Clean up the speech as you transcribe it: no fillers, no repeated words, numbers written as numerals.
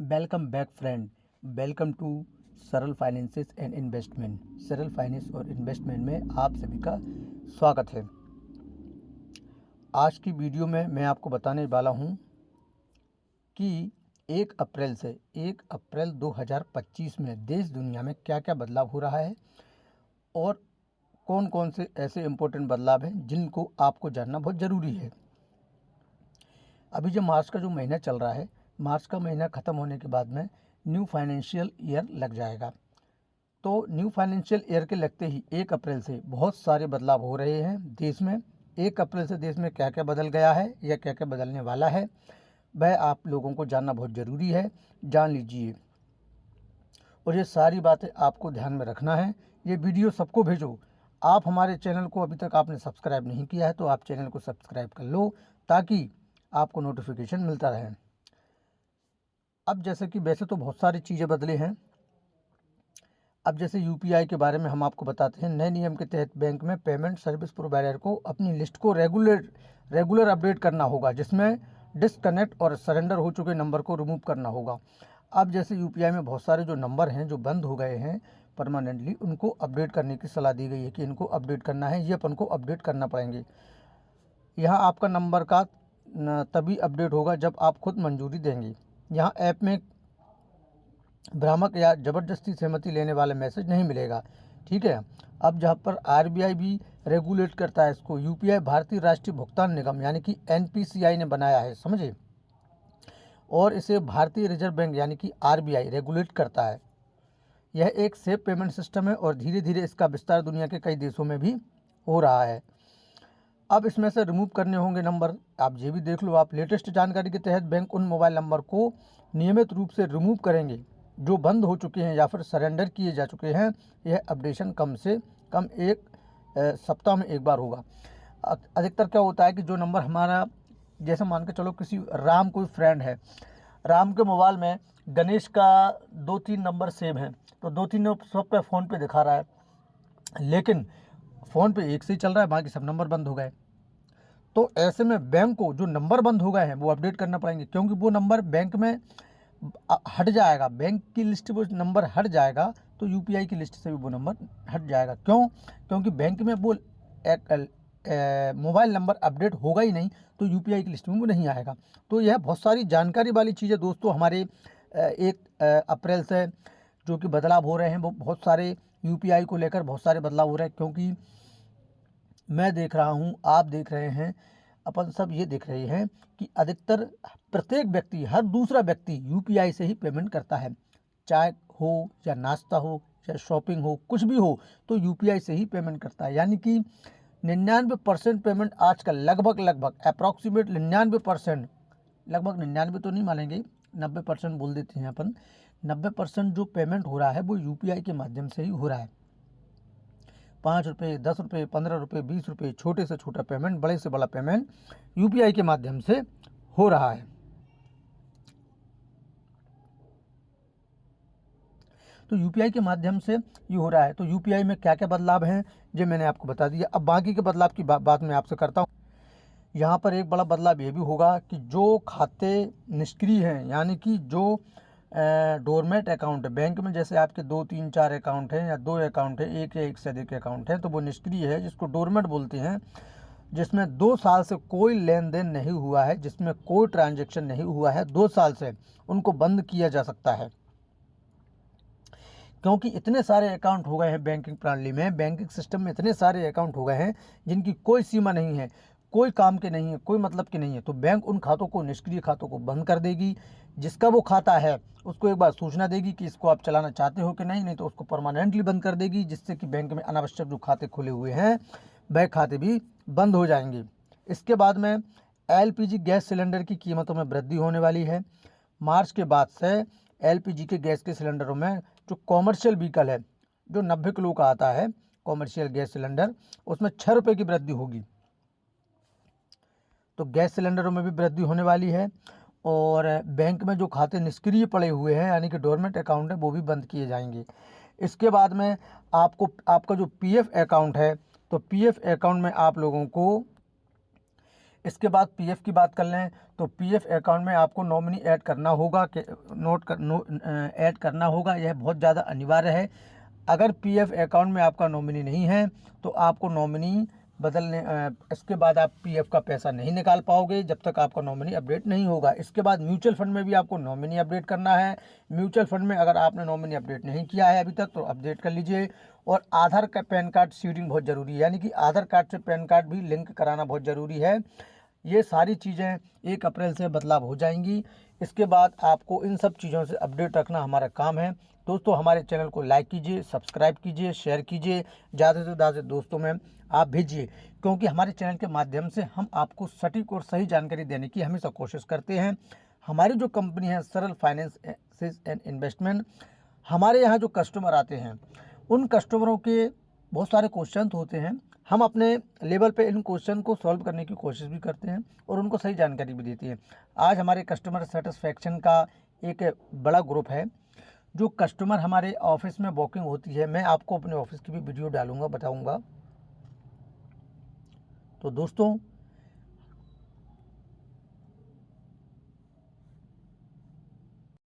Welcome back friend. Welcome to Saral finances and investment. Saral finance और investment में आप सभी का स्वागत है। आज की वीडियो में मैं आपको बताने वाला हूं कि 1 अप्रैल 2025 में देश दुनिया में क्या क्या बदलाव हो रहा है और कौन कौन से ऐसे इम्पोर्टेंट बदलाव हैं जिनको आपको जानना बहुत ज़रूरी है। अभी जो मार्च का जो महीना चल रहा है, मार्च का महीना ख़त्म होने के बाद में न्यू फाइनेंशियल ईयर लग जाएगा। तो न्यू फाइनेंशियल ईयर के लगते ही 1 अप्रैल से बहुत सारे बदलाव हो रहे हैं देश में। 1 अप्रैल से देश में क्या क्या बदल गया है या क्या क्या बदलने वाला है, वह आप लोगों को जानना बहुत ज़रूरी है। जान लीजिए और ये सारी बातें आपको ध्यान में रखना है। ये वीडियो सबको भेजो। आप हमारे चैनल को अभी तक आपने सब्सक्राइब नहीं किया है तो आप चैनल को सब्सक्राइब कर लो ताकि आपको नोटिफिकेशन मिलता रहे। अब जैसे कि वैसे तो बहुत सारी चीज़ें बदली हैं। अब जैसे यूपीआई के बारे में हम आपको बताते हैं। नए नियम के तहत बैंक में पेमेंट सर्विस प्रोवाइडर को अपनी लिस्ट को रेगुलर अपडेट करना होगा, जिसमें डिसकनेक्ट और सरेंडर हो चुके नंबर को रिमूव करना होगा। अब जैसे यूपीआई में बहुत सारे जो नंबर हैं जो बंद हो गए हैं परमानेंटली, उनको अपडेट करने की सलाह दी गई है कि इनको अपडेट करना है, ये अपन को अपडेट करना पड़ेंगे। यहाँ आपका नंबर का तभी अपडेट होगा जब आप खुद मंजूरी देंगे। यहाँ ऐप में भ्रामक या ज़बरदस्ती सहमति लेने वाला मैसेज नहीं मिलेगा। ठीक है। अब जहाँ पर आरबीआई भी रेगुलेट करता है इसको, यूपीआई भारतीय राष्ट्रीय भुगतान निगम यानी कि एनपीसीआई ने बनाया है, समझे, और इसे भारतीय रिजर्व बैंक यानी कि आरबीआई रेगुलेट करता है। यह एक सेफ पेमेंट सिस्टम है और धीरे धीरे इसका विस्तार दुनिया के कई देशों में भी हो रहा है। अब इसमें से रिमूव करने होंगे नंबर, आप ये भी देख लो। आप लेटेस्ट जानकारी के तहत बैंक उन मोबाइल नंबर को नियमित रूप से रिमूव करेंगे जो बंद हो चुके हैं या फिर सरेंडर किए जा चुके हैं। यह अपडेशन कम से कम एक सप्ताह में एक बार होगा। अधिकतर क्या होता है कि जो नंबर हमारा, जैसे मान के चलो किसी राम कोई फ्रेंड है, राम के मोबाइल में गणेश का 2-3 नंबर सेव हैं, तो 2-3 सब पे फ़ोन पे दिखा रहा है, लेकिन फ़ोन पे एक से ही चल रहा है, बाकी सब नंबर बंद हो गए। तो ऐसे में बैंक को जो नंबर बंद हो गए हैं वो अपडेट करना पड़ेंगे, क्योंकि वो नंबर बैंक में हट जाएगा, बैंक की लिस्ट वो नंबर हट जाएगा तो यूपीआई की लिस्ट से भी वो नंबर हट जाएगा। क्यों? क्योंकि बैंक में वो मोबाइल नंबर अपडेट होगा ही नहीं तो यूपीआई की लिस्ट में वो नहीं आएगा। तो यह बहुत सारी जानकारी वाली चीज़ें दोस्तों हमारे 1 अप्रैल से जो कि बदलाव हो रहे हैं, वो बहुत सारे यूपीआई को लेकर बहुत सारे बदलाव हो रहे हैं। क्योंकि मैं देख रहा हूँ, आप देख रहे हैं, अपन सब ये देख रहे हैं कि अधिकतर प्रत्येक व्यक्ति, हर दूसरा व्यक्ति यूपीआई से ही पेमेंट करता है। चाय हो या नाश्ता हो या शॉपिंग हो, कुछ भी हो तो यूपीआई से ही पेमेंट करता है। यानी कि 99% पेमेंट आजकल लगभग अप्रॉक्सीमेट 99%, लगभग 99 तो नहीं मानेंगे, 90% बोल देते हैं अपन, 90% जो पेमेंट हो रहा है वो यूपीआई के माध्यम से ही हो रहा है। 5 रुपये, 10 रुपये, 15 रुपये, 20 रुपये, छोटे से छोटा पेमेंट, बड़े से बड़ा पेमेंट यूपीआई के माध्यम से हो रहा है। तो यूपीआई के माध्यम से ये हो रहा है। तो यूपीआई में क्या क्या बदलाव हैं जो मैंने आपको बता दिया। अब बाकी के बदलाव की बात मैं आपसे करता हूँ। यहाँ पर एक बड़ा बदलाव ये भी होगा कि जो खाते निष्क्रिय हैं, यानी कि जो डोरमेट अकाउंट है बैंक में, जैसे आपके 2-3-4 अकाउंट हैं या 2 अकाउंट है, एक या एक से अधिक अकाउंट है, तो वो निष्क्रिय है, जिसको डोरमेट बोलते हैं, जिसमें 2 साल से कोई लेन देन नहीं हुआ है, जिसमें कोई ट्रांजैक्शन नहीं हुआ है 2 साल से, उनको बंद किया जा सकता है। क्योंकि इतने सारे अकाउंट हो गए हैं बैंकिंग प्रणाली में, बैंकिंग सिस्टम में इतने सारे अकाउंट हो गए हैं जिनकी कोई सीमा नहीं है, कोई काम के नहीं है, कोई मतलब के नहीं है। तो बैंक उन खातों को, निष्क्रिय खातों को बंद कर देगी। जिसका वो खाता है उसको एक बार सूचना देगी कि इसको आप चलाना चाहते हो कि नहीं, नहीं तो उसको परमानेंटली बंद कर देगी, जिससे कि बैंक में अनावश्यक जो खाते खुले हुए हैं वह खाते भी बंद हो जाएंगे। इसके बाद में एलपीजी गैस सिलेंडर की कीमतों में वृद्धि होने वाली है। मार्च के बाद से एलपीजी के गैस के सिलेंडरों में जो कॉमर्शियल व्हीकल है, जो 90 किलो का आता है कॉमर्शियल गैस सिलेंडर, उसमें 6 रुपये की वृद्धि होगी। तो गैस सिलेंडरों में भी वृद्धि होने वाली है। और बैंक में जो खाते निष्क्रिय पड़े हुए हैं यानी कि डोरमेट अकाउंट है, वो भी बंद किए जाएंगे। इसके बाद में आपका जो पीएफ अकाउंट है, तो पीएफ अकाउंट में आप लोगों को इसके बाद पीएफ की बात कर लें तो पीएफ अकाउंट में आपको नॉमिनी ऐड करना होगा कि ऐड करना होगा, यह बहुत ज़्यादा अनिवार्य है। अगर पीएफ अकाउंट में आपका नॉमिनी नहीं है तो आपको नॉमिनी बदलने इसके बाद आप पीएफ का पैसा नहीं निकाल पाओगे जब तक आपका नॉमिनी अपडेट नहीं होगा। इसके बाद म्यूचुअल फंड में भी आपको नॉमिनी अपडेट करना है। म्यूचुअल फंड में अगर आपने नॉमिनी अपडेट नहीं किया है अभी तक तो अपडेट कर लीजिए। और आधार का पैन कार्ड सीडिंग बहुत ज़रूरी है, यानी कि आधार कार्ड से पैन कार्ड भी लिंक कराना बहुत ज़रूरी है। ये सारी चीज़ें 1 अप्रैल से बदलाव हो जाएंगी। इसके बाद आपको इन सब चीज़ों से अपडेट रखना हमारा काम है। दोस्तों हमारे चैनल को लाइक कीजिए, सब्सक्राइब कीजिए, शेयर कीजिए, ज़्यादा से ज़्यादा दोस्तों में आप भेजिए, क्योंकि हमारे चैनल के माध्यम से हम आपको सटीक और सही जानकारी देने की हमेशा कोशिश करते हैं। हमारी जो कंपनी है सरल फाइनेंस एंड इन्वेस्टमेंट, हमारे यहाँ जो कस्टमर आते हैं उन कस्टमरों के बहुत सारे क्वेश्चन होते हैं। हम अपने लेवल पे इन क्वेश्चन को सॉल्व करने की कोशिश भी करते हैं और उनको सही जानकारी भी देती है। आज हमारे कस्टमर सेटिस्फेक्शन का एक बड़ा ग्रुप है। जो कस्टमर हमारे ऑफिस में वॉकिंग होती है, मैं आपको अपने ऑफिस की भी वीडियो डालूंगा, बताऊंगा। तो दोस्तों